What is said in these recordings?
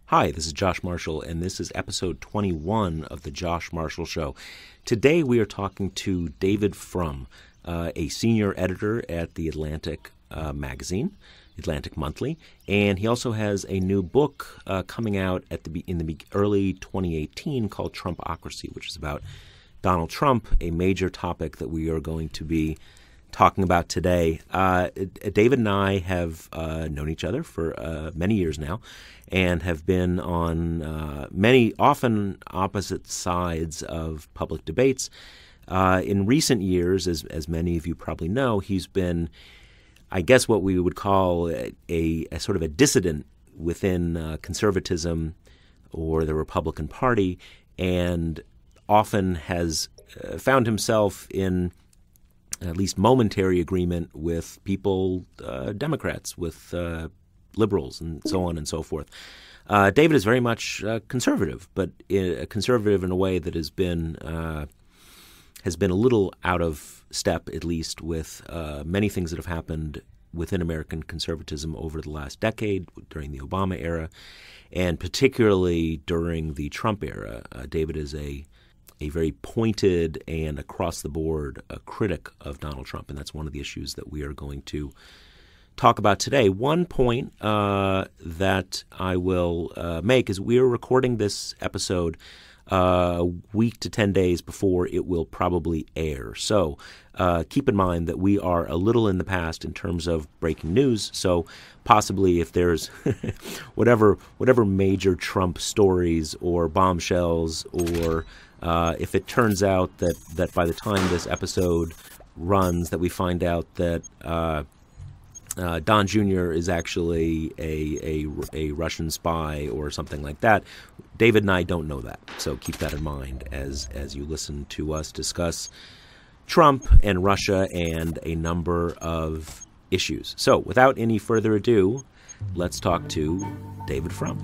Hi, this is Josh Marshall, and this is episode 21 of The Josh Marshall Show. Today we are talking to David Frum, a senior editor at the Atlantic magazine, Atlantic Monthly, and he also has a new book coming out in the early 2018 called Trumpocracy, which is about Donald Trump, a major topic that we are going to be talking about today. David and I have known each other for many years now and have been on many, often opposite sides of public debates. In recent years, as many of you probably know, he's been, I guess, what we would call a sort of a dissident within conservatism or the Republican Party, and often has found himself in at least momentary agreement with people, Democrats, with liberals, and so on and so forth. David is very much conservative, but conservative in a way that has been a little out of step, at least, with many things that have happened within American conservatism over the last decade, during the Obama era, and particularly during the Trump era. David is a very pointed and across-the-board critic of Donald Trump, and that's one of the issues that we are going to talk about today. One point that I will make is we are recording this episode a week to 10 days before it will probably air. So keep in mind that we are a little in the past in terms of breaking news. So possibly if there's whatever major Trump stories or bombshells, or if it turns out that by the time this episode runs that we find out that Don Jr. is actually a Russian spy or something like that, David and I don't know that. So keep that in mind as you listen to us discuss Trump and Russia and a number of issues. So without any further ado, let's talk to David Frum.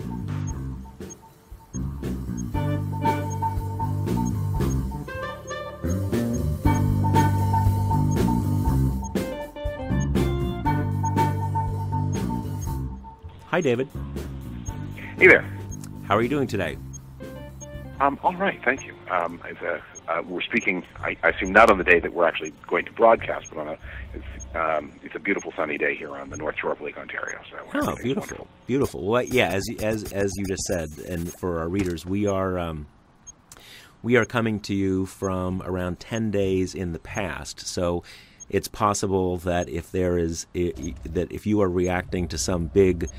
Hi, David. Hey there. How are you doing today? All right, thank you. We're speaking, I assume, not on the day that we're actually going to broadcast, but it's a beautiful sunny day here on the North Shore of Lake Ontario. So beautiful, beautiful. Well, yeah, as you just said, and for our readers, we are coming to you from around 10 days in the past. So it's possible that if you are reacting to some big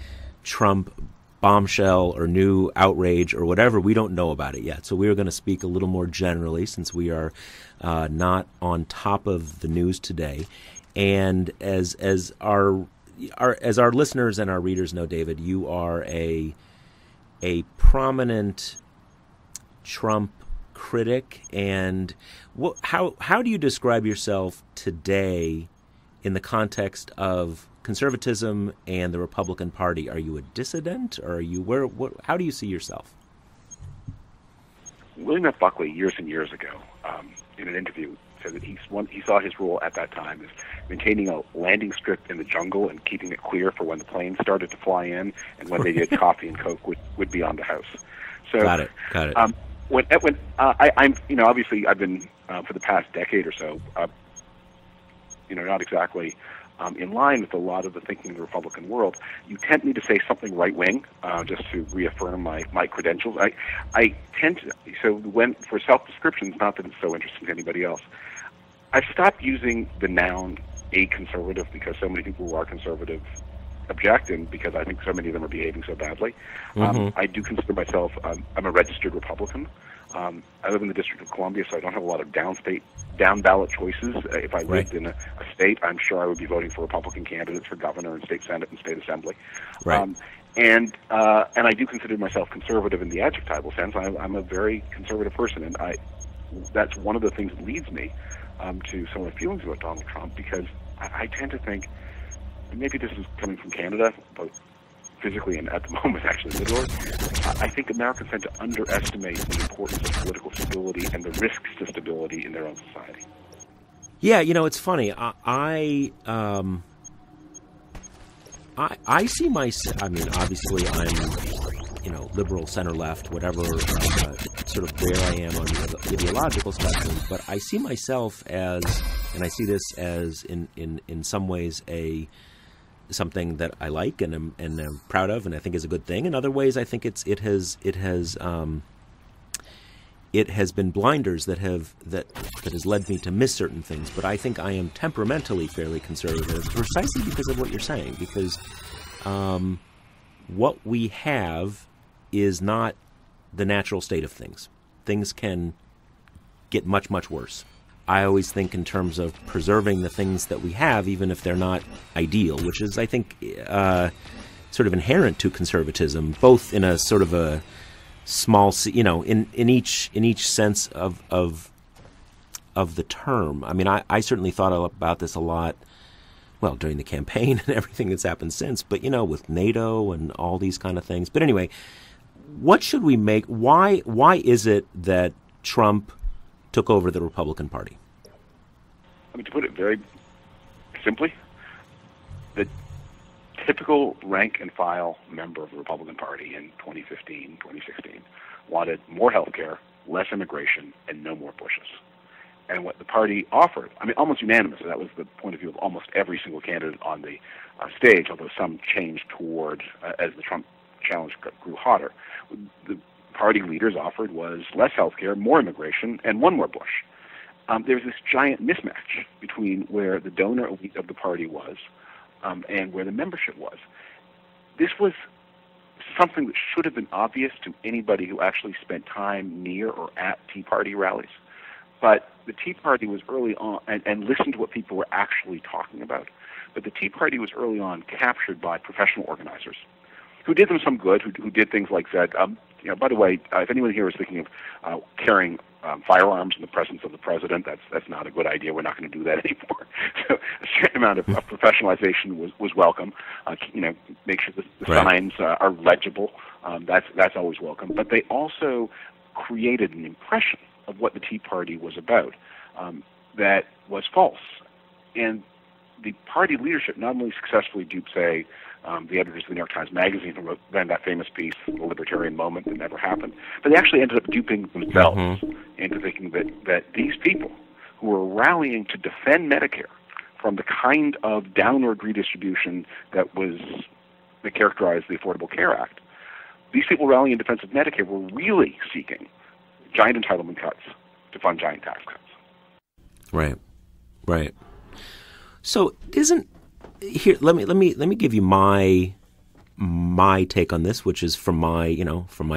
Trump bombshell or new outrage or whatever, we don't know about it yet. So we are going to speak a little more generally, since we are not on top of the news today. And as our listeners and our readers know, David, you are a prominent Trump critic. And how do you describe yourself today in the context of conservatism and the Republican Party? Are you a dissident, or are you how do you see yourself? William F. Buckley, years and years ago, in an interview, said that he saw his role at that time as maintaining a landing strip in the jungle and keeping it clear for when the planes started to fly in, and when they did coffee and Coke would be on the house. So got it. I'm obviously I've been for the past decade or so, not exactly in line with a lot of the thinking in the Republican world. You tempt me to say something right-wing, just to reaffirm my credentials. I tend to, so when, for self-descriptions, not that it's so interesting to anybody else, I've stopped using the noun a conservative, because so many people who are conservative object, and because I think so many of them are behaving so badly. I do consider myself, I'm a registered Republican. I live in the District of Columbia, so I don't have a lot of down-ballot choices. If I lived in a state, I'm sure I would be voting for Republican candidates for governor and state senate and state assembly. Right. And I do consider myself conservative in the adjectival sense. I'm a very conservative person, and that's one of the things that leads me to some of my feelings about Donald Trump, because I tend to think, and maybe this is coming from Canada, both physically and at the moment actually literally, I think Americans tend to underestimate the importance of political stability and the risks to stability in their own society. Yeah, it's funny. I see myself. I mean, obviously, liberal, center left, whatever, sort of where I am on the ideological spectrum. But I see myself as, and I see this as in some ways something that I like and I'm proud of, and I think is a good thing. In other ways, I think it has been blinders that has led me to miss certain things. But I think I am temperamentally fairly conservative, precisely because of what you're saying. Because what we have is not the natural state of things. Things can get much, much worse. I always think in terms of preserving the things that we have, even if they're not ideal, which is, I think, sort of inherent to conservatism, both in a sort of a small, in each sense of the term. I mean, I certainly thought about this a lot, well, during the campaign and everything that's happened since, but, with NATO and all these kind of things. But anyway, what should we make? Why is it that Trump took over the Republican Party? I mean, to put it very simply, the typical rank and file member of the Republican Party in 2015, 2016 wanted more health care, less immigration, and no more Bushes. And what the party offered, I mean, almost unanimously, that was the point of view of almost every single candidate on the stage, although some changed toward, as the Trump challenge grew hotter. The party leaders offered was less health care, more immigration, and one more Bush. There was this giant mismatch between where the donor elite of the party was and where the membership was. This was something that should have been obvious to anybody who actually spent time near or at Tea Party rallies. But the Tea Party was early on, and listened to what people were actually talking about, but the Tea Party was early on captured by professional organizers who did them some good, who did things like said, by the way, if anyone here is thinking of carrying firearms in the presence of the president, that's not a good idea. We're not going to do that anymore. So a certain amount of professionalization was welcome. Make sure the Right. signs are legible. That's always welcome. But they also created an impression of what the Tea Party was about that was false. And the party leadership not only successfully duped, say, the editors of the New York Times Magazine who ran that famous piece, The Libertarian Moment That Never Happened, but they actually ended up duping themselves into thinking that these people who were rallying to defend Medicare from the kind of downward redistribution that characterized the Affordable Care Act, these people rallying in defense of Medicare were really seeking giant entitlement cuts to fund giant tax cuts. Right. So here, let me give you my take on this, which is from my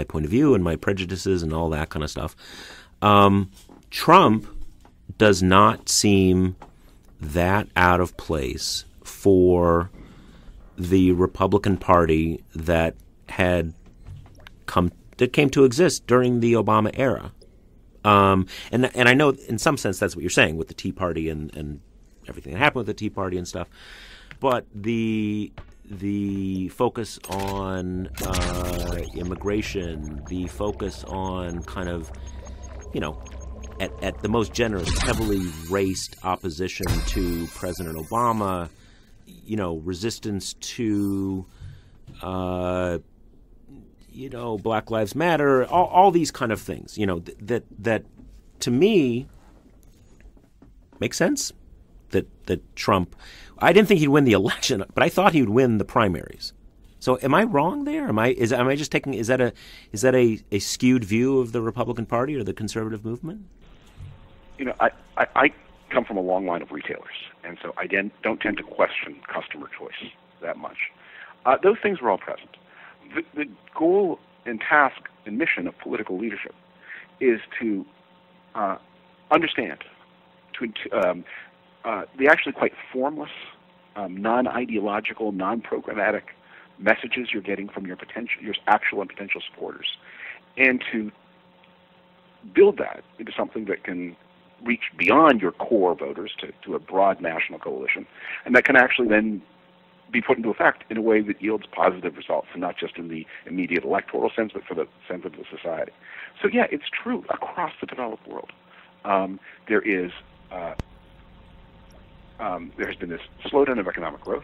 point of view and my prejudices and all that kind of stuff. Trump does not seem that out of place for the Republican Party that came to exist during the Obama era. And I know in some sense that's what you're saying with the Tea Party and everything that happened with the Tea Party and stuff. But the focus on immigration, the focus on kind of, at the most generous, heavily raced opposition to President Obama, resistance to, Black Lives Matter, all these kind of things, that to me makes sense. That Trump, I didn't think he'd win the election, but I thought he would win the primaries. So am I wrong there? Am I just taking, is that a skewed view of the Republican Party or the conservative movement? I come from a long line of retailers, and so I don't tend to question customer choice that much. Those things were all present. The goal and task and mission of political leadership is to understand, the actually quite formless, non-ideological, non-programmatic messages you're getting from your actual and potential supporters, and to build that into something that can reach beyond your core voters to a broad national coalition, and that can actually then be put into effect in a way that yields positive results, and not just in the immediate electoral sense, but for the sense of the society. So yeah, it's true across the developed world. There has been this slowdown of economic growth.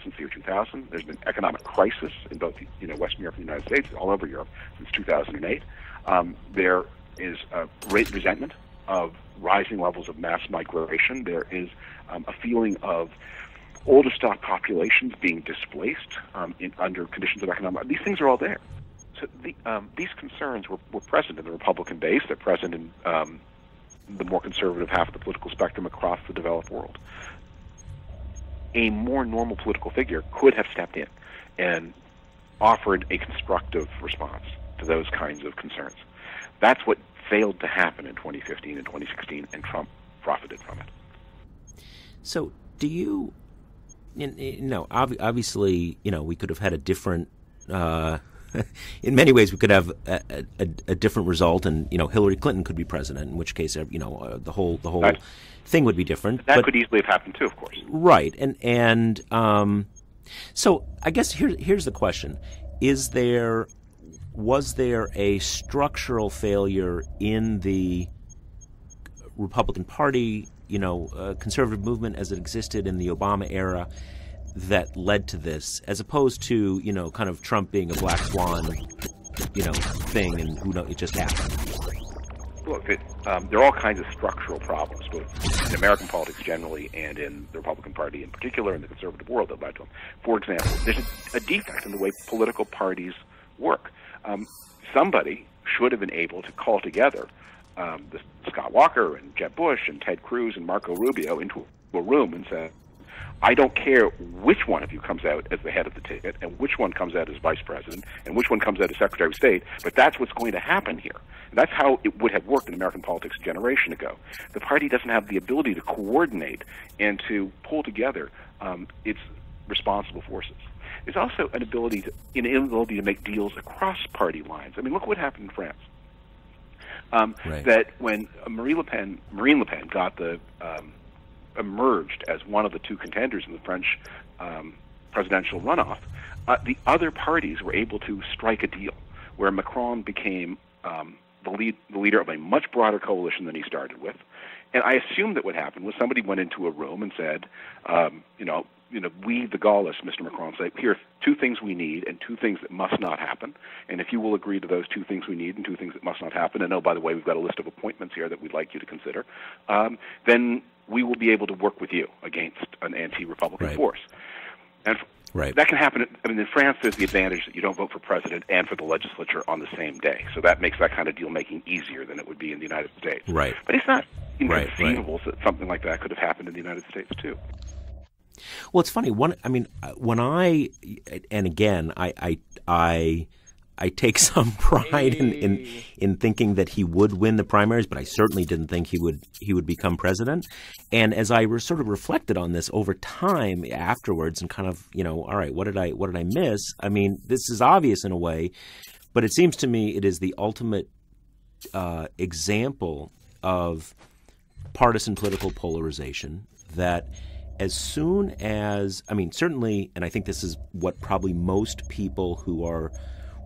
since the year 2000. There's been economic crisis in both Western Europe and the United States, all over Europe since 2008. There is a great resentment of rising levels of mass migration. There is a feeling of older stock populations being displaced under conditions of economic. These things are all there. So these concerns were present in the Republican base. They're present in the more conservative half of the political spectrum across the developed world. A more normal political figure could have stepped in and offered a constructive response to those kinds of concerns. That's what failed to happen in 2015 and 2016, and Trump profited from it. So do you, obviously, we could have had a different, in many ways we could have a different result, and, Hillary Clinton could be president, in which case, the whole right. thing would be different. That could easily have happened too, of course. Right. And so I guess here's the question. Was there a structural failure in the Republican Party, conservative movement as it existed in the Obama era that led to this, as opposed to, kind of Trump being a black swan, thing, and who knows, it just happened? Look, there are all kinds of structural problems, both in American politics generally and in the Republican Party in particular, in the conservative world that led to them. For example, there's a defect in the way political parties work. Somebody should have been able to call together Scott Walker and Jeb Bush and Ted Cruz and Marco Rubio into a room and say, I don't care which one of you comes out as the head of the ticket and which one comes out as vice president and which one comes out as secretary of state, but that's what's going to happen here. And that's how it would have worked in American politics a generation ago. The party doesn't have the ability to coordinate and to pull together its responsible forces. There's also an inability to make deals across party lines. I mean, look what happened in France. Right. That when Marine Le Pen got emerged as one of the two contenders in the French presidential runoff, the other parties were able to strike a deal where Macron became the leader of a much broader coalition than he started with. And I assume that what happened was somebody went into a room and said, we, the Gaullists, Mr. Macron, say, here are two things we need and two things that must not happen. And if you will agree to those two things we need and two things that must not happen, and oh, by the way, we've got a list of appointments here that we'd like you to consider, then we will be able to work with you against an anti-Republican force. And that can happen. In France, there's the advantage that you don't vote for president and for the legislature on the same day. So that makes that kind of deal-making easier than it would be in the United States. Right. But it's not inconceivable that something like that could have happened in the United States, too. Well, it's funny. I take some pride in thinking that he would win the primaries, but I certainly didn't think he would become president. And as I sort of reflected on this over time afterwards, and kind of, all right, what did I miss? I mean, this is obvious in a way, but it seems to me it is the ultimate example of partisan political polarization that. As soon as, certainly, and I think this is what probably most people who were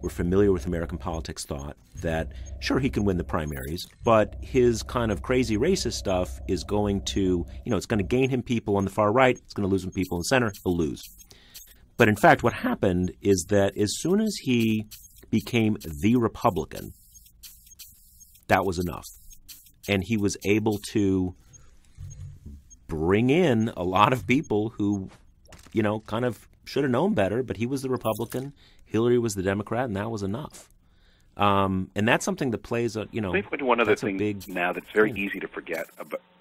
familiar with American politics thought, that sure, he can win the primaries, but his kind of crazy racist stuff is going to, it's going to gain him people on the far right, it's going to lose him people in the center, he'll lose. But in fact, what happened is that as soon as he became the Republican, that was enough. And he was able to bring in a lot of people who, kind of should have known better, but he was the Republican, Hillary was the Democrat, and that was enough. And that's something that plays a, Let me point to one other thing now that's very easy to forget,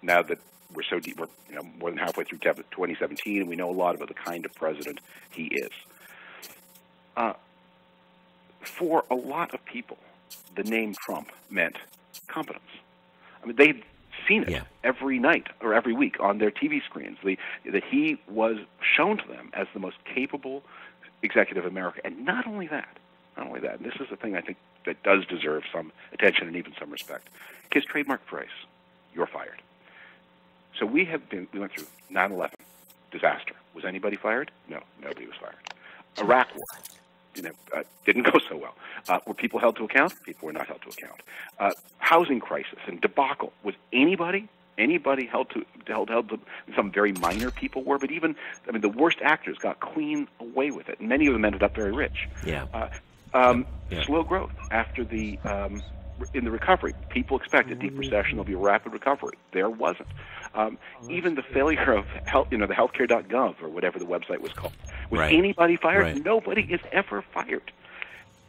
now that we're so deep, we're more than halfway through 2017, and we know a lot about the kind of president he is. For a lot of people, the name Trump meant competence. They'd seen it every night or every week on their TV screens, that he was shown to them as the most capable executive of America. And not only that, and this is the thing I think that does deserve some attention and even some respect, his trademark phrase, "You're fired." So we went through 9/11, disaster. Was anybody fired? No, nobody was fired. Iraq War. Didn't go so well. Were people held to account? People were not held to account. Housing crisis and debacle. Was anybody anybody held to some very minor people were, but even, I mean, the worst actors got clean away with it. And many of them ended up very rich. Slow growth after in the recovery. People expect a deep recession, there'll be a rapid recovery. There wasn't. Even the failure of health, the healthcare.gov or whatever the website was called. Was anybody fired? Right. Nobody is ever fired.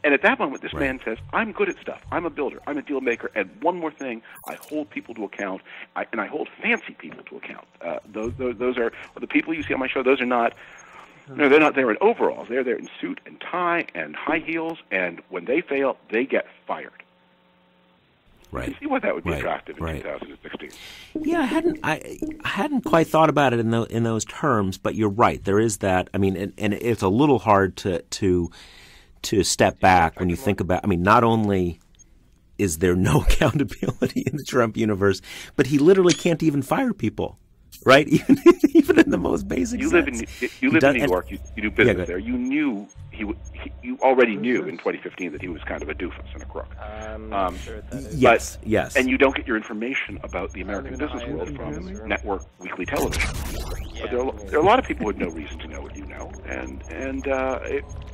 And at that moment, this man says, I'm good at stuff. I'm a builder. I'm a deal maker. And one more thing, I hold people to account, and I hold fancy people to account. Those are the people you see on my show. Those are not, they're not there in overalls. They're there in suit and tie and high heels, and when they fail, they get fired. Right. You can see why that would be attractive in 2016. Yeah, I hadn't quite thought about it in those terms, but you're right. There is that. I mean, and it's a little hard to step back when you think about, I mean, not only is there no accountability in the Trump universe, but he literally can't even fire people, right? Even in the most basic sense. You live in New York, you do business there. You knew you already knew in 2015 that he was kind of a doofus and a crook. Yes. And you don't get your information about the American business world from network weekly television. But there are a lot of people who had no reason to know what you know, and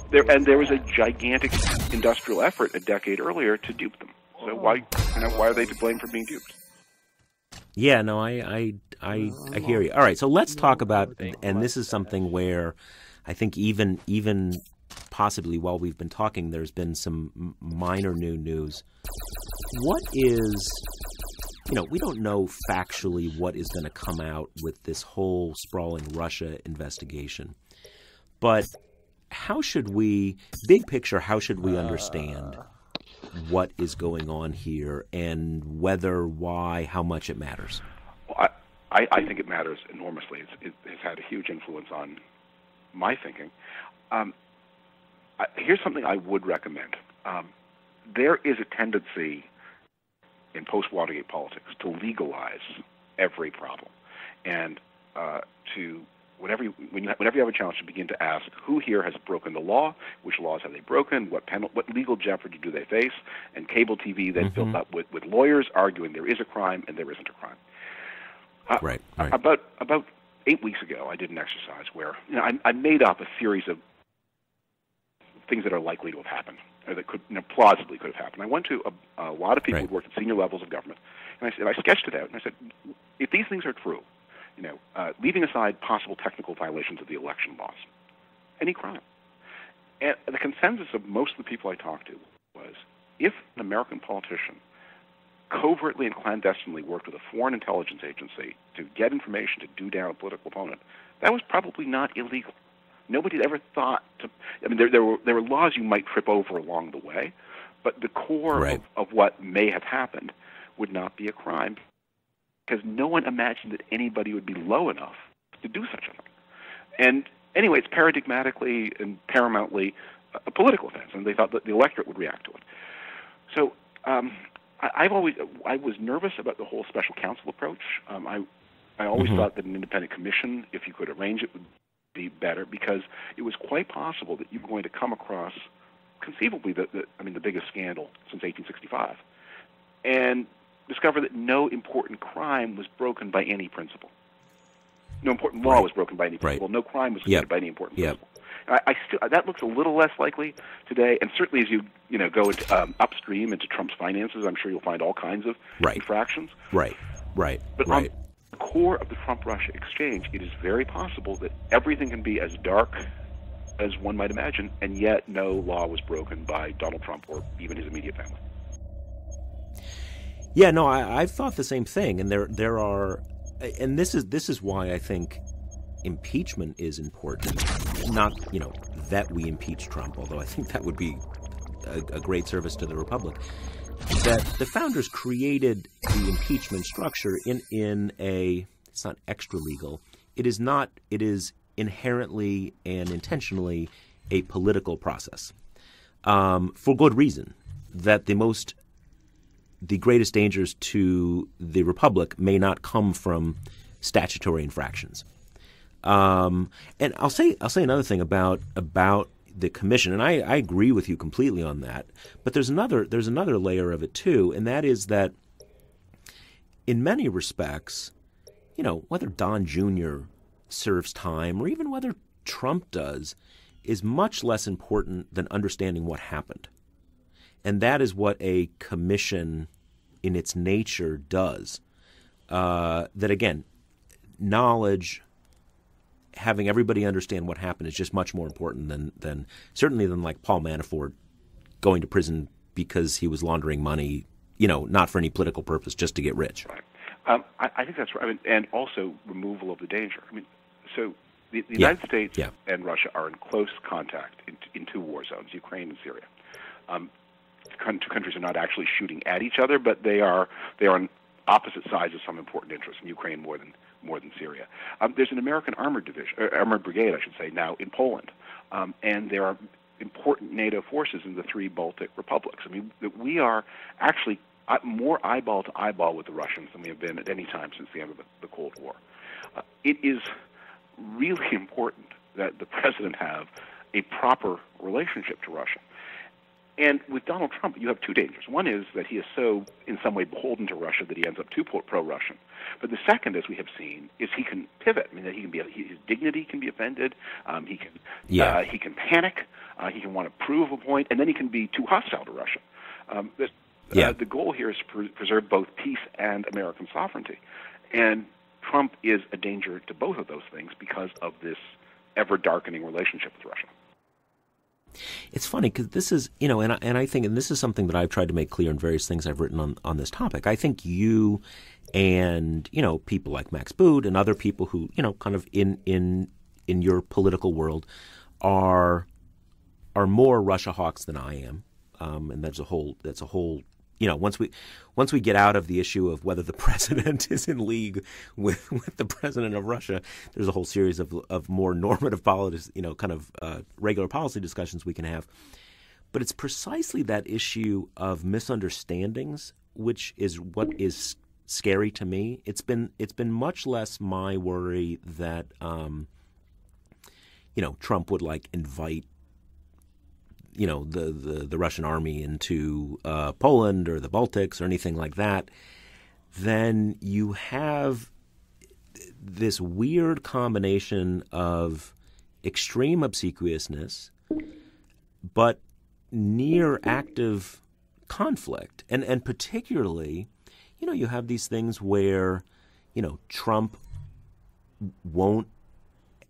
there was a gigantic industrial effort a decade earlier to dupe them. So why are they to blame for being duped? Yeah, no, I hear you. All right, so let's talk about, and this is something where I think even possibly while we've been talking, there's been some minor new news. What is, we don't know factually what is going to come out with this whole sprawling Russia investigation, but how should we, big picture, how should we understand what is going on here and whether, why, how much it matters? Well, I think it matters enormously. It has had a huge influence on my thinking. Here's something I would recommend. There is a tendency in post-Watergate politics to legalize every problem and to whenever you have a challenge, to begin to ask who here has broken the law, which laws have they broken, what legal jeopardy do they face, and cable TV then filled up with lawyers arguing there is a crime and there isn't a crime. Right. About 8 weeks ago, I did an exercise where I made up a series of things that are likely to have happened, or that could plausibly could have happened. I went to a lot of people who worked at senior levels of government, and I sketched it out, and I said, if these things are true, leaving aside possible technical violations of the election laws, any crime. And the consensus of most of the people I talked to was, if an American politician covertly and clandestinely worked with a foreign intelligence agency to get information to do down a political opponent, that was probably not illegal. Nobody had ever thought to. I mean, there were laws you might trip over along the way, but the core of what may have happened would not be a crime, because no one imagined that anybody would be low enough to do such a thing. And anyway, it's paradigmatically and paramountly a political offense, and they thought that the electorate would react to it. So I was nervous about the whole special counsel approach. I always thought that an independent commission, if you could arrange it, would be better, because it was quite possible that you were going to come across, conceivably, the biggest scandal since 1865, and discover that no important crime was broken by any principle. No important law was broken by any principle. No crime was committed by any important principle. That looks a little less likely today, and certainly as you go into, upstream into Trump's finances, I'm sure you'll find all kinds of infractions. But on the core of the Trump-Russia exchange, it is very possible that everything can be as dark as one might imagine, and yet no law was broken by Donald Trump or even his immediate family. Yeah, no, I've thought the same thing, and there are, and this is why I think impeachment is important. Not that we impeach Trump, although I think that would be a great service to the Republic. That the founders created the impeachment structure in a, it's not extra legal. It is inherently and intentionally a political process, for good reason. That the greatest dangers to the Republic may not come from statutory infractions. And I'll say another thing about the commission, and I agree with you completely on that. But there's another layer of it too, and that is that in many respects, whether Don Jr. serves time or even whether Trump does is much less important than understanding what happened. And that is what a commission in its nature does. That, again, knowledge, having everybody understand what happened is just much more important than certainly than like Paul Manafort going to prison because he was laundering money, not for any political purpose, just to get rich. Right. I think that's right. I mean, and also removal of the danger. I mean, so the United States and Russia are in close contact in two war zones, Ukraine and Syria. Two countries are not actually shooting at each other, but they are on opposite sides of some important interests. In Ukraine more than Syria. There's an American armored brigade, I should say, now in Poland, and there are important NATO forces in the three Baltic republics. I mean, we are actually more eyeball to eyeball with the Russians than we have been at any time since the end of the Cold War. It is really important that the president have a proper relationship to Russia. And with Donald Trump, you have two dangers. One is that he is so, in some way, beholden to Russia that he ends up too pro-Russian. But the second, as we have seen, is he can pivot. I mean, that his dignity can be offended. He can panic. He can want to prove a point, and then he can be too hostile to Russia. The goal here is to preserve both peace and American sovereignty. And Trump is a danger to both of those things because of this ever-darkening relationship with Russia. It's funny because this is, and I think, and this is something that I've tried to make clear in various things I've written on this topic. I think you and, people like Max Boot and other people who, kind of in your political world are more Russia hawks than I am. And that's a whole, once we get out of the issue of whether the president is in league with the president of Russia, there's a whole series of more normative politics, regular policy discussions we can have. But it's precisely that issue of misunderstandings, which is what is scary to me. It's been much less my worry that Trump would invite the Russian army into Poland or the Baltics or anything like that. Then you have this weird combination of extreme obsequiousness but near active conflict. And particularly, you have these things where, Trump won't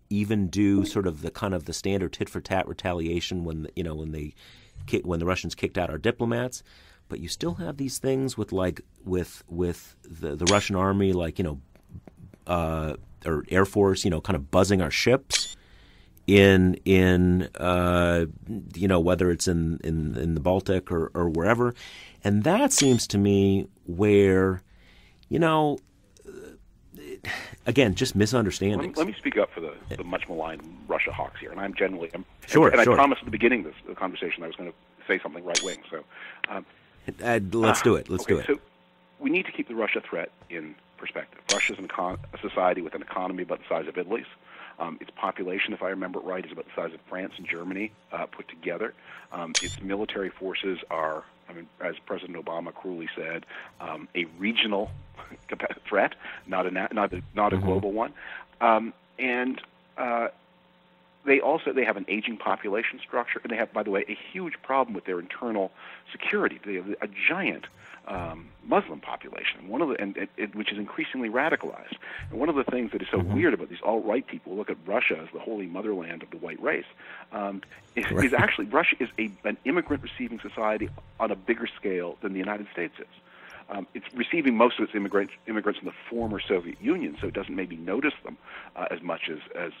even do sort of the standard tit for tat retaliation when the Russians kicked out our diplomats, but you still have these things with the Russian army, or Air Force, kind of buzzing our ships in whether it's in the Baltic or wherever, and that seems to me where again, just misunderstandings. Let me speak up for the much maligned Russia hawks here, and I'm generally sure. I promised at the beginning of the conversation I was going to say something right wing. So let's do it. Let's do it. So we need to keep the Russia threat in perspective. Russia's a society with an economy about the size of Italy's. Its population, if I remember it right, is about the size of France and Germany put together. Its military forces are, as President Obama cruelly said, a regional threat, not a global one. And they have an aging population structure, and they have, by the way, a huge problem with their internal security. They have a giant Muslim population, which is increasingly radicalized. And one of the things that is so weird about these alt-right people who look at Russia as the holy motherland of the white race is actually Russia is an immigrant-receiving society on a bigger scale than the United States is. It's receiving most of its immigrants from the former Soviet Union, so it doesn't maybe notice them as much as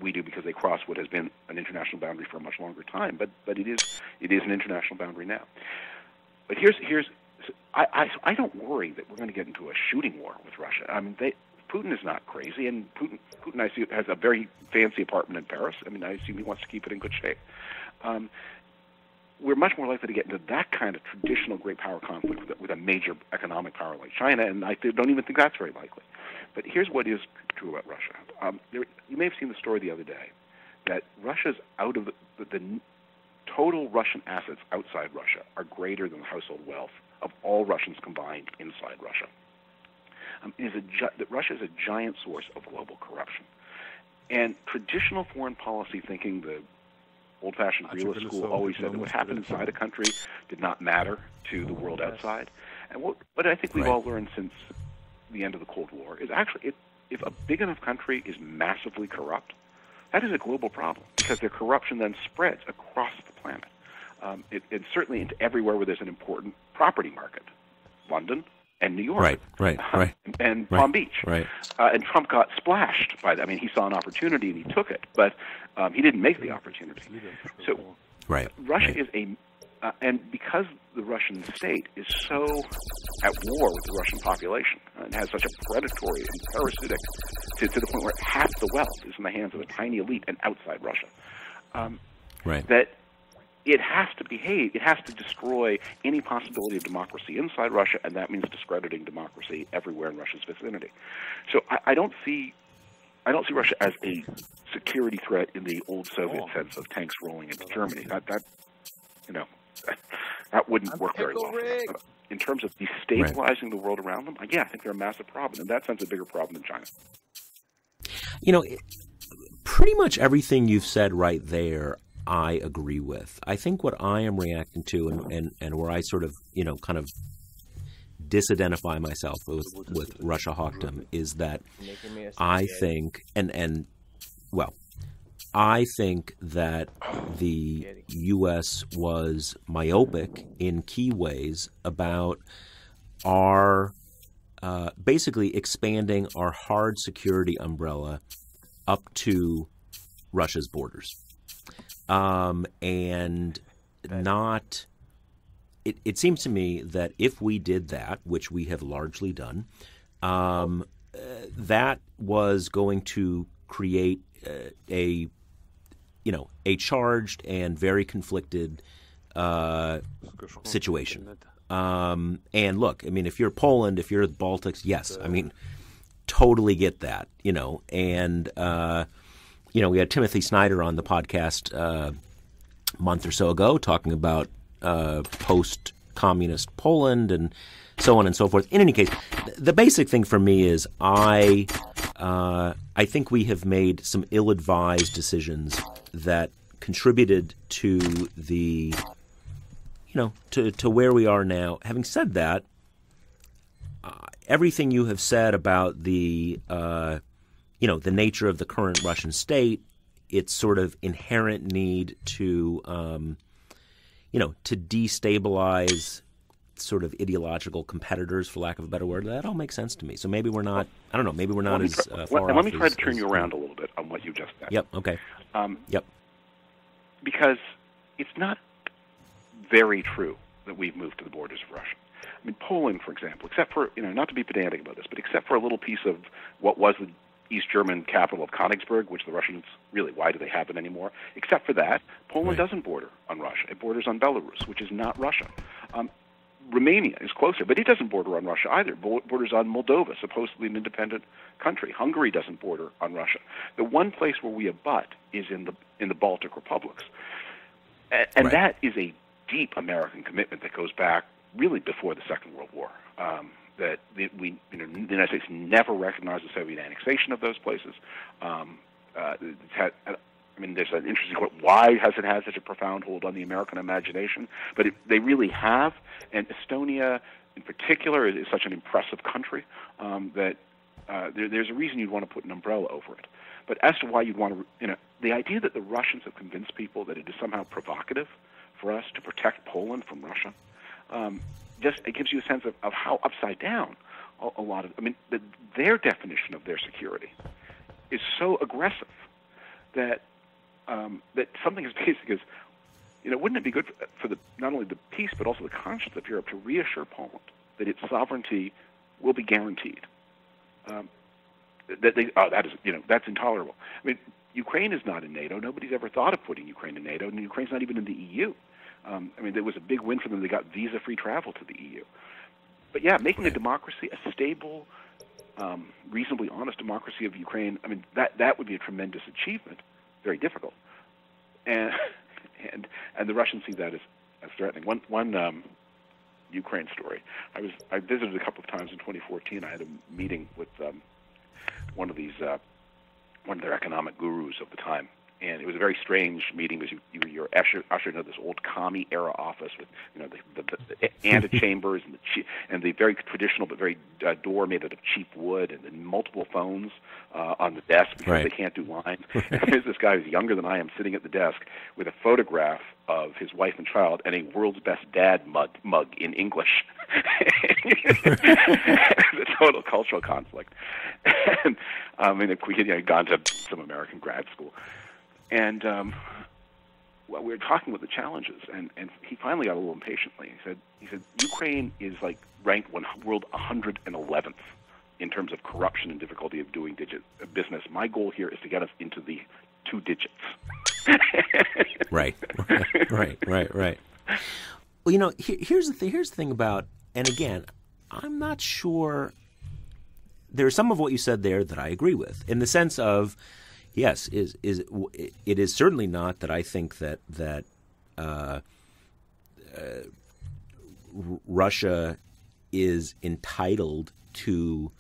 we do because they cross what has been an international boundary for a much longer time. But it is an international boundary now. But I don't worry that we're going to get into a shooting war with Russia. Putin is not crazy, and Putin I see has a very fancy apartment in Paris. I assume he wants to keep it in good shape. We're much more likely to get into that kind of traditional great power conflict with a major economic power like China, and I don't even think that's very likely. But here's what is true about Russia. You may have seen the story the other day that Russia's out of the total Russian assets outside Russia are greater than the household wealth of all Russians combined inside Russia. that Russia is a giant source of global corruption. And traditional foreign policy thinking, the old-fashioned realist school, always said that what happened inside a country did not matter to the world outside. And what I think we've all learned since the end of the Cold War is actually if a big enough country is massively corrupt, that is a global problem, because their corruption then spreads across the planet. It's certainly into everywhere where there's an important property market, London and New York, and Palm Beach. And Trump got splashed by that. I mean, he saw an opportunity and he took it, but he didn't make the opportunity. So Russia is and because the Russian state is so at war with the Russian population and has such a predatory and parasitic, to the point where half the wealth is in the hands of a tiny elite and outside Russia, that it has to behave, it has to destroy any possibility of democracy inside Russia, and that means discrediting democracy everywhere in Russia's vicinity. So I don't see Russia as a security threat in the old Soviet sense of tanks rolling into Germany. That wouldn't work very well. In terms of destabilizing the world around them, I think they're a massive problem. In that sense, a bigger problem than China. Pretty much everything you've said right there, I agree with. I think what I am reacting to, and where I sort of, kind of disidentify myself with Russia hawkdom, is that I think, I think that the U.S. was myopic in key ways about our basically expanding our hard security umbrella up to Russia's borders. And not it seems to me that if we did that, which we have largely done, that was going to create a charged and very conflicted situation. And look, I mean, if you're Poland, if you're the Baltics, yes, I mean, totally get that, and we had Timothy Snyder on the podcast a month or so ago talking about post-communist Poland and so on and so forth. In any case, the basic thing for me is I think we have made some ill-advised decisions that contributed to the, to where we are now. Having said that, everything you have said about the the nature of the current Russian state, its sort of inherent need to, to destabilize sort of ideological competitors, for lack of a better word, that all makes sense to me. So maybe we're not, I don't know, maybe we're not as far off. Let me try to turn you around a little bit on what you just said. Yep, okay. Because it's not very true that we've moved to the borders of Russia. I mean, Poland, for example, except for, not to be pedantic about this, but except for a little piece of what was the East German capital of Königsberg, which the Russians really, why do they have it anymore? Except for that, Poland doesn't border on Russia. It borders on Belarus, which is not Russia. Romania is closer, but it doesn't border on Russia either. It borders on Moldova, supposedly an independent country. Hungary doesn't border on Russia. The one place where we abut is in the Baltic republics. And that is a deep American commitment that goes back really before the Second World War. That the United States never recognized the Soviet annexation of those places. There's an interesting quote, why has it had such a profound hold on the American imagination? But they really have, and Estonia in particular is such an impressive country that there's a reason you'd want to put an umbrella over it. But as to why you'd want to, the idea that the Russians have convinced people that it is somehow provocative for us to protect Poland from Russia, it gives you a sense of how upside down a lot of, their definition of their security is so aggressive that that something as basic as, wouldn't it be good for not only the peace but also the conscience of Europe to reassure Poland that its sovereignty will be guaranteed? That's intolerable. Ukraine is not in NATO. Nobody's ever thought of putting Ukraine in NATO, and Ukraine's not even in the EU. There was a big win for them. They got visa-free travel to the EU. But making a democracy, a stable, reasonably honest democracy of Ukraine, that would be a tremendous achievement. Very difficult, and the Russians see that as threatening. One Ukraine story. I visited a couple of times in 2014. I had a meeting with one of their economic gurus of the time. And it was a very strange meeting because you're ushered into this old commie era office with the antechambers and the very traditional but very door made out of cheap wood and then multiple phones on the desk because they can't do lines. And there's this guy who's younger than I am sitting at the desk with a photograph of his wife and child and a World's Best Dad mug in English. It's a total cultural conflict. And we had gone to some American grad school. And well, we were talking about the challenges, and he finally got a little impatiently. He said Ukraine is like ranked world 111th in terms of corruption and difficulty of doing business. My goal here is to get us into the 2 digits. Right. Well, here's the thing about, and again, I'm not sure. There's some of what you said there that I agree with, in the sense of, yes, it is certainly not that I think that Russia is entitled to,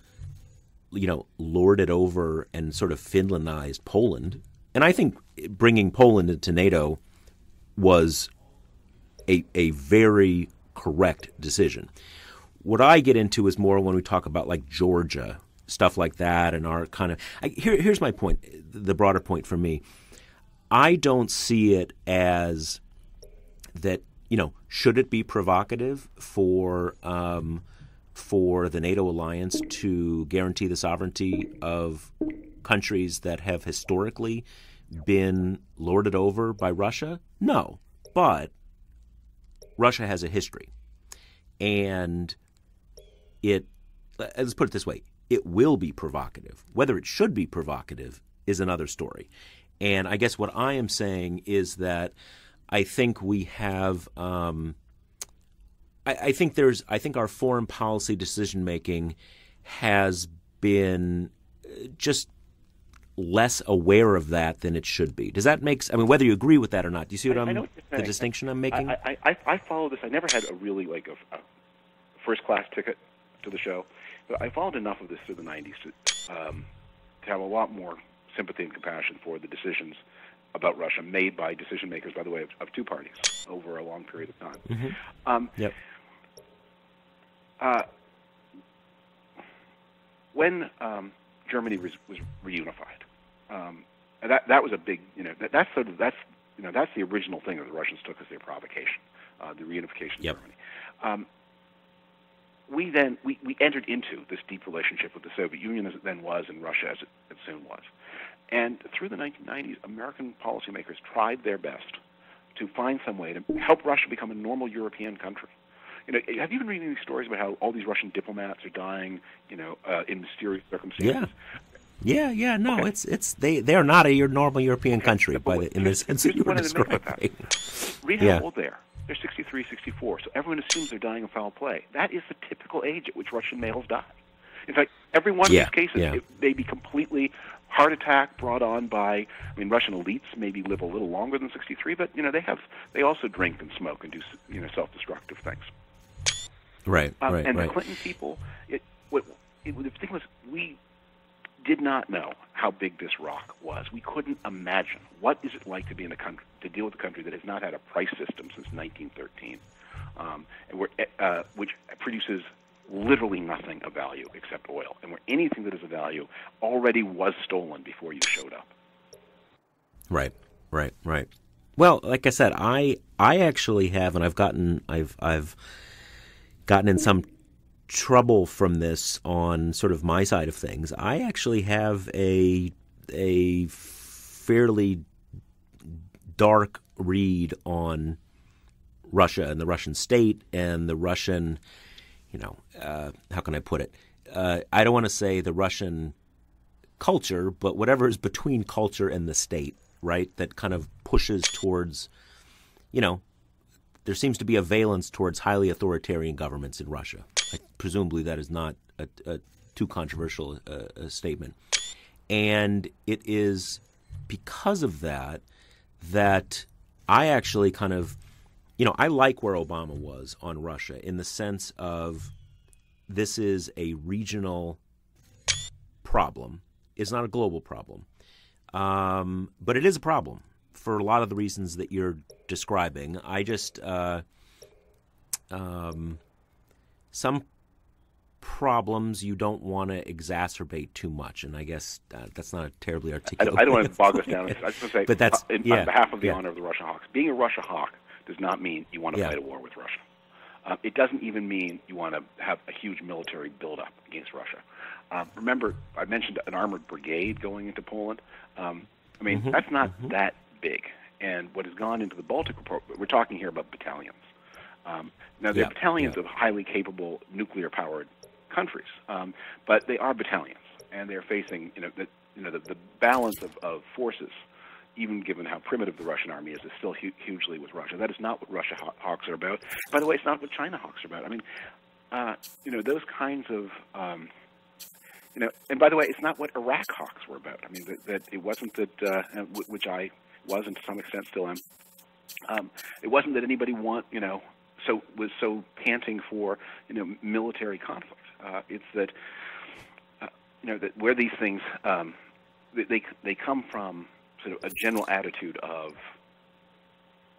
lord it over and sort of Finlandize Poland. And I think bringing Poland into NATO was a very correct decision. What I get into is more when we talk about like Georgia, stuff like that, and our kind of here's my point, the broader point for me. I don't see it as that, should it be provocative for the NATO alliance to guarantee the sovereignty of countries that have historically been lorded over by Russia? No, but Russia has a history, and let's put it this way. It will be provocative. Whether it should be provocative is another story. And I guess what I am saying is that I think we have I think our foreign policy decision making has been just less aware of that than it should be. Does that make? I mean, whether you agree with that or not, do you see the distinction I'm making? I follow this. I never had a really a first class ticket to the show, but I followed enough of this through the 90s to have a lot more sympathy and compassion for the decisions about Russia made by decision makers, by the way, of 2 parties over a long period of time. Mm-hmm. When Germany was reunified, that was a big, that's the original thing that the Russians took as their provocation, the reunification of Germany. We entered into this deep relationship with the Soviet Union as it then was, and Russia as it soon was. And through the 1990s, American policymakers tried their best to find some way to help Russia become a normal European country. Have you been reading these stories about how all these Russian diplomats are dying, in mysterious circumstances? Yeah. No, okay. They are not a normal European country in the sense that you were describing. Read how old they are. They're 63, 64, so everyone assumes they're dying of foul play. That is the typical age at which Russian males die. In fact, every one of these cases, it may be completely heart attack brought on by, Russian elites maybe live a little longer than 63, but, they also drink and smoke and do, self-destructive things. Right. The Clinton people, the thing was, we did not know how big this rock was. We couldn't imagine what is it like to be in a country, to deal with a country that has not had a price system since 1913, which produces literally nothing of value except oil, and where anything that is of value already was stolen before you showed up. Right. Well, like I said, I actually have, and I've gotten in some trouble from this on sort of my side of things. I actually have a fairly dark read on Russia and the Russian state and the Russian, how can I put it? I don't want to say the Russian culture, but whatever is between culture and the state, right? That kind of pushes towards, there seems to be a valence towards highly authoritarian governments in Russia. Presumably that is not a too controversial a statement. And it is because of that I actually kind of, I like where Obama was on Russia in the sense of this is a regional problem. It's not a global problem. But it is a problem for a lot of the reasons that you're describing. I just some problems you don't want to exacerbate too much, and I guess that's not a terribly articulate. I don't want to bog us down. I just want to say, but that's on behalf of the honor of the Russia Hawks, being a Russia Hawk does not mean you want to fight a war with Russia. It doesn't even mean you want to have a huge military buildup against Russia. Remember, I mentioned an armored brigade going into Poland. That's not that big. And what has gone into the Baltic report, we're talking here about battalions. Now, they're battalions of highly capable nuclear-powered countries, but they are battalions, and they're facing, the balance of forces, even given how primitive the Russian army is still hugely with Russia. That is not what Russia Hawks are about. By the way, it's not what China Hawks are about. Those kinds of, and by the way, it's not what Iraq Hawks were about. That it wasn't that, which I was and to some extent still am. It wasn't that anybody was so panting for, military conflict. It's that, that where these things, they come from sort of a general attitude of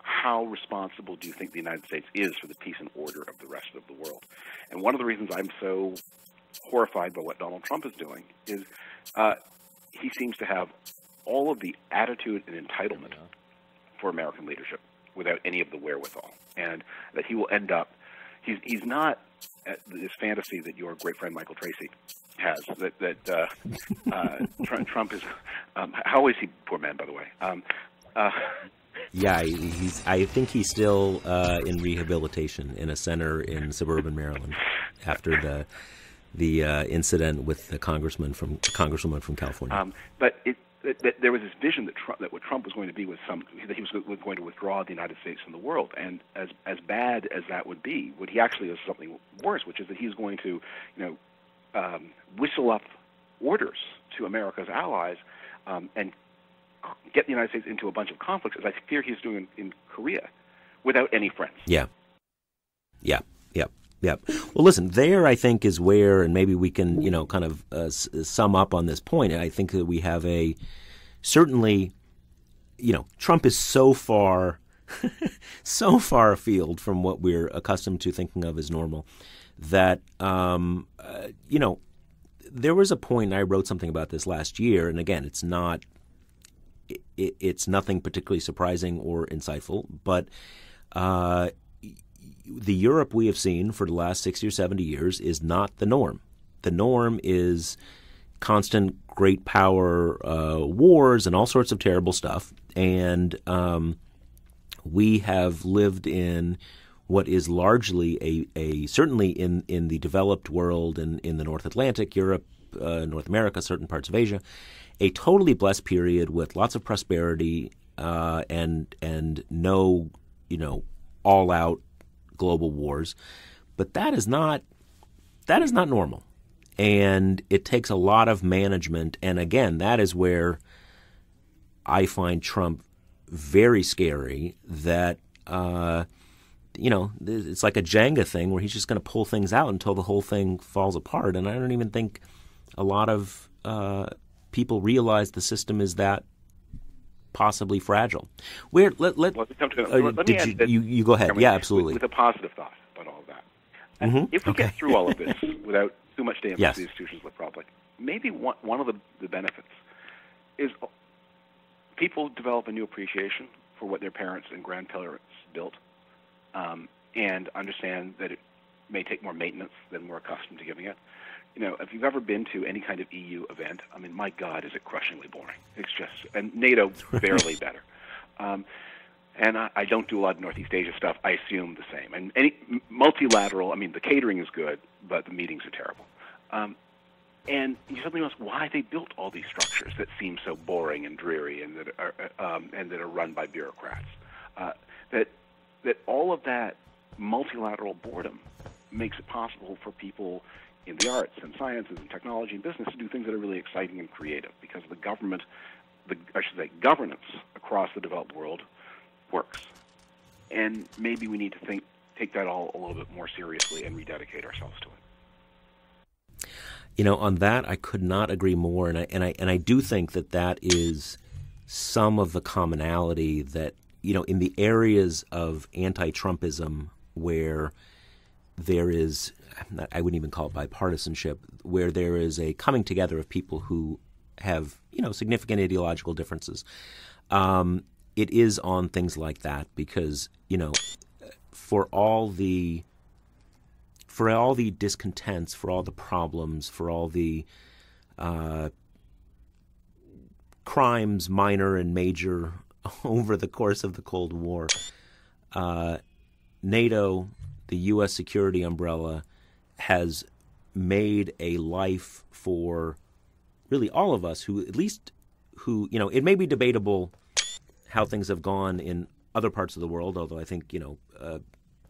how responsible do you think the United States is for the peace and order of the rest of the world? And one of the reasons I'm so horrified by what Donald Trump is doing is he seems to have all of the attitude and entitlement for American leadership without any of the wherewithal, and that he will end up, he's not this fantasy that your great friend Michael Tracy has, that Trump is, how is he, poor man, by the way? I think he's still in rehabilitation in a center in suburban Maryland after the incident with the congresswoman from California. But there was this vision that what Trump was going to be that he was going to withdraw the United States from the world, and as bad as that would be, what he actually is something worse, which is that he's going to, whistle up orders to America's allies, and get the United States into a bunch of conflicts, as I fear he's doing in Korea, without any friends. Yeah. Well, listen, there I think is where, and maybe we can, kind of sum up on this point. I think that we have certainly, Trump is so far afield from what we're accustomed to thinking of as normal that, there was a point, and I wrote something about this last year, and again, it's nothing particularly surprising or insightful, but the Europe we have seen for the last 60 or 70 years is not the norm. The norm is constant great power wars and all sorts of terrible stuff. And we have lived in what is largely certainly in the developed world and in the North Atlantic, Europe, North America, certain parts of Asia, a totally blessed period with lots of prosperity and no, all-out global wars, but that is not normal, and it takes a lot of management. And again, that is where I find Trump very scary. That it's like a Jenga thing where he's just going to pull things out until the whole thing falls apart. And I don't even think a lot of people realize the system is that possibly fragile. You go ahead. Yeah, absolutely. With a positive thought about all of that. And if we get through all of this without too much damage to the institutions of the public, maybe one of the benefits is people develop a new appreciation for what their parents and grandparents built, and understand that it may take more maintenance than we're accustomed to giving it. If you've ever been to any kind of EU event, my God, is it crushingly boring. It's just, and NATO barely better. And I don't do a lot of Northeast Asia stuff. I assume the same. And any multilateral, the catering is good, but the meetings are terrible. And you suddenly ask why they built all these structures that seem so boring and dreary and that are run by bureaucrats. That all of that multilateral boredom makes it possible for people in the arts and sciences and technology and business to do things that are really exciting and creative, because the governance across the developed world works. and maybe we need to take that all a little bit more seriously and rededicate ourselves to it. You know, on that, I could not agree more, and I do think that is some of the commonality that, you know, in the areas of anti-Trumpism where there is, I wouldn't even call it bipartisanship, where there is a coming together of people who have, you know, significant ideological differences. It is on things like that because, you know, for all the discontents, for all the problems, for all the crimes, minor and major, over the course of the Cold War, NATO, the U.S. security umbrella, has made a life for really all of us who, you know, it may be debatable how things have gone in other parts of the world, although I think, you know,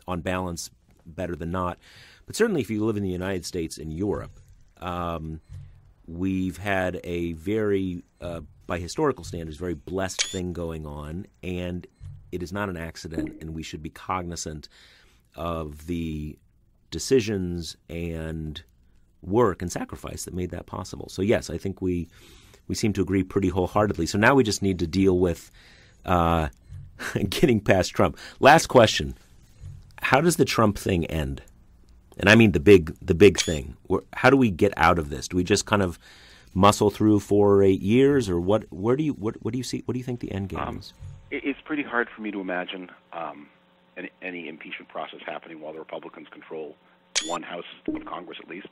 on balance, better than not. But certainly if you live in the United States and Europe, we've had a very, by historical standards, very blessed thing going on, and it is not an accident, and we should be cognizant of the decisions and work and sacrifice that made that possible. So yes, I think we seem to agree pretty wholeheartedly. So now we just need to deal with getting past Trump. Last question. How does the Trump thing end? And I mean the big thing. How do we get out of this? Do we just kind of muscle through 4 or 8 years, or what do you see? What do you think the end game is? It's pretty hard for me to imagine any impeachment process happening while the Republicans control one house of Congress at least.